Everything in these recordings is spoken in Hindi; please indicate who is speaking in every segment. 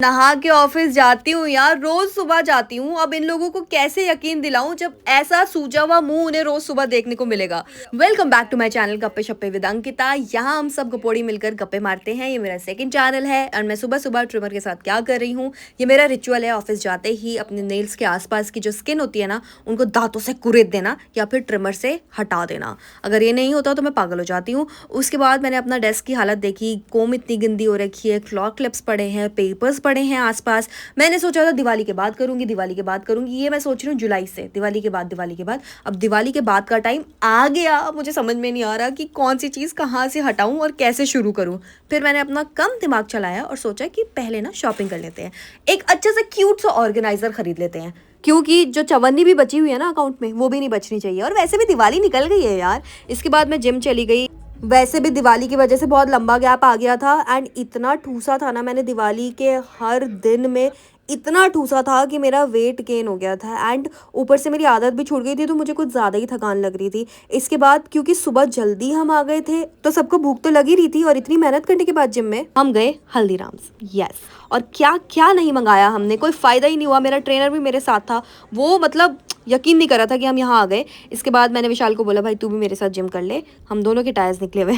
Speaker 1: नहा के ऑफिस जाती हूँ यार, रोज सुबह जाती हूँ। अब इन लोगों को कैसे यकीन दिलाऊं जब ऐसा सूजा हुआ मुंह उन्हें रोज सुबह देखने को मिलेगा। Welcome back to my channel Gappe Shappe with Ankita. यहाँ हम सब गपोड़ी मिलकर गप्पे मारते हैं। ये मेरा सेकंड चैनल है और मैं सुबह सुबह ट्रिमर के साथ क्या कर रही हूँ, ये मेरा रिचुअल है। ऑफिस जाते ही अपने नेल्स के आसपास की जो स्किन होती है ना, उनको दांतों से कुरेद देना या फिर ट्रिमर से हटा देना। अगर ये नहीं होता तो मैं पागल हो जाती हूँ। उसके बाद मैंने अपना डेस्क की हालत देखी, कोम इतनी गंदी हो रखी है, क्लॉ क्लिप्स पड़े हैं, पेपर्स पड़े हैं आसपास। मैंने सोचा था दिवाली के बाद करूंगी, दिवाली के बाद करूंगी। ये मैं सोच रही हूँ जुलाई से, दिवाली के बाद, दिवाली के बाद। अब दिवाली के बाद का टाइम आ गया, मुझे समझ में नहीं आ रहा कि कौन सी चीज़ कहाँ से हटाऊं और कैसे शुरू करूं। फिर मैंने अपना कम दिमाग चलाया और सोचा कि पहले ना शॉपिंग कर लेते हैं, एक अच्छे से क्यूट सा ऑर्गेनाइजर खरीद लेते हैं, क्योंकि जो चवन्नी भी बची हुई है ना अकाउंट में, वो भी नहीं बचनी चाहिए। और वैसे भी दिवाली निकल गई है यार। इसके बाद मैं जिम चली गई। वैसे भी दिवाली की वजह से बहुत लंबा गैप आ गया था एंड इतना ठूसा था ना मैंने दिवाली के हर दिन में, इतना ठूसा था कि मेरा वेट गेन हो गया था एंड ऊपर से मेरी आदत भी छूट गई थी, तो मुझे कुछ ज़्यादा ही थकान लग रही थी। इसके बाद क्योंकि सुबह जल्दी हम आ गए थे तो सबको भूख तो लगी रही थी, और इतनी मेहनत करने के बाद जिम में हम गए हल्दीराम्स। यस, और क्या क्या नहीं मंगाया हमने, कोई फ़ायदा ही नहीं हुआ। मेरा ट्रेनर भी मेरे साथ था, वो मतलब यकीन नहीं कर रहा था कि हम यहाँ आ गए। इसके बाद मैंने विशाल को बोला भाई तू भी मेरे साथ जिम कर ले, हम दोनों के टायर्स निकले हुए।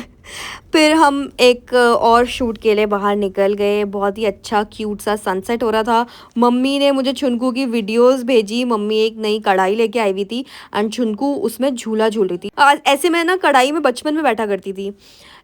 Speaker 1: फिर हम एक और शूट के लिए बाहर निकल गए। बहुत ही अच्छा क्यूट सा सनसेट हो रहा था। मम्मी ने मुझे छुनकू की वीडियोस भेजी। मम्मी एक नई कढ़ाई लेके आई हुई थी एंड छुनकू उसमें झूला झूल रही थी। ऐसे मैं ना कढ़ाई में बचपन में बैठा करती थी।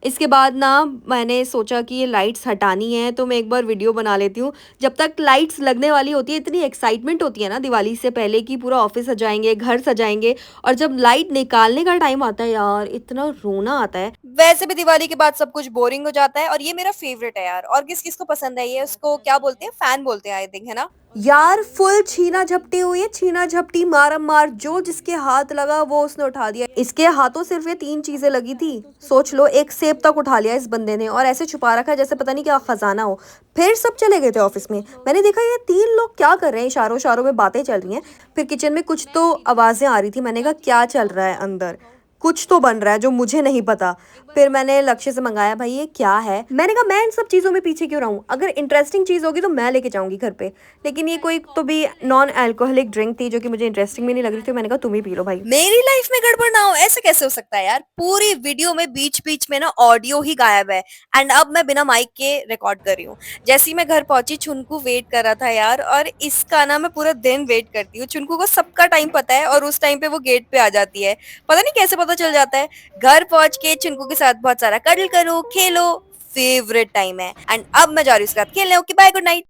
Speaker 1: इसके बाद ना मैंने सोचा कि ये लाइट्स हटानी है तो मैं एक बार वीडियो बना लेती हूँ। जब तक लाइट्स लगने वाली होती है, इतनी एक्साइटमेंट होती है ना दिवाली से पहले कि पूरा ऑफिस सजाएंगे, घर सजाएंगे, और जब लाइट निकालने का टाइम आता है यार, इतना रोना आता है। वैसे भी दिवाली के बाद सब कुछ बोरिंग हो जाता है और ये मेरा फेवरेट है यार। और किस किस को पसंद है ये, उसको क्या बोलते हैं, फैन बोलते हैं आई थिंक, है ना यार। फुल छीना झपटी हुई है, छीना झपटी मारम मार, जो जिसके हाथ लगा वो उसने उठा दिया। इसके हाथों सिर्फ ये 3 चीजें लगी थी, सोच लो, एक सेब तक उठा लिया इस बंदे ने, और ऐसे छुपा रखा है जैसे पता नहीं क्या खजाना हो। फिर सब चले गए थे ऑफिस में। मैंने देखा ये 3 लोग क्या कर रहे हैं, इशारों इशारों में बातें चल रही हैं। फिर किचन में कुछ तो आवाजें आ रही थी। मैंने कहा क्या चल रहा है अंदर, कुछ तो बन रहा है जो मुझे नहीं पता। फिर मैंने लक्ष्य से मंगाया भाई ये क्या है। मैंने कहा मैं इन सब चीज़ों में पीछे क्यों रहूं, अगर इंटरेस्टिंग चीज़ होगी तो मैं लेके जाऊंगी घर पे। लेकिन ये कोई तो भी नॉन अल्कोहलिक ड्रिंक थी जो कि मुझे इंटरेस्टिंग भी नहीं लग रही थी। मैंने कहा तुम ही पी लो भाई। मेरी लाइफ में गड़बड़ ना हो ऐसे कैसे हो सकता है यार। पूरी वीडियो में बीच बीच में ना ऑडियो ही गायब है एंड अब मैं बिना माइक के रिकॉर्ड कर रही हूँ। जैसे ही मैं घर पहुंची, छुनकू वेट कर रहा था यार, और इसका ना मैं पूरा दिन वेट करती हूँ। छुनकू को सबका टाइम पता है और उस टाइम पे वो गेट पे आ जाती है। पता नहीं कैसे पता चल जाता है। घर पहुंच के चिंकू के साथ बहुत सारा कडल करो, खेलो, फेवरेट टाइम है। एंड अब मैं जा रही हूँ उसके साथ खेलने। Okay bye, good night.